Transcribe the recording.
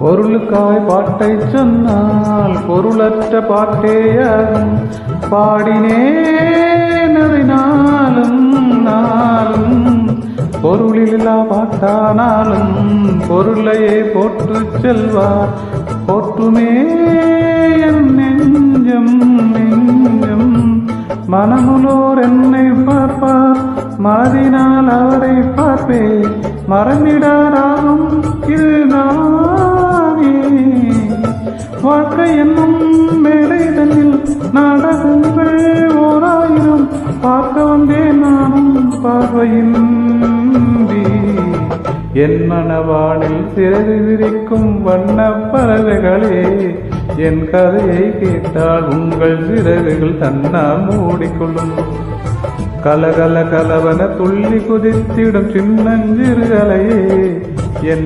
பொருளுக்காய் பாட்டை சொன்னால் பொருளற்ற பாட்டேயாகும். பாடினேன் அதை நாளும் நாளும், பொருளில்லா பாட்டானாலும் பொருளையே போற்று செல்வார். போற்றுமே என் நெஞ்சம் நெஞ்சம், மனமுலோர் என்னை பார்ப்பார், மனதினால் அவரை பார்ப்பே. மறந்திடாராகும் இதுதானே வாழ்க்கை என்னும் மேடை தன்னில் நாடகங்கள் 1000 பார்க்க வந்தேன் நானும் பார்வையின்றி. என் மனவானில் சிறகு விரிக்கும் வண்ண பறவைகளே, என் கதையை கேட்டால் உங்கள் சிறகுகள் தன்னால் மூடிக்கொள்ளும். கலகல கலவன துள்ளி குதித்திடும் சின்னஞ்சிறுகளையே, என்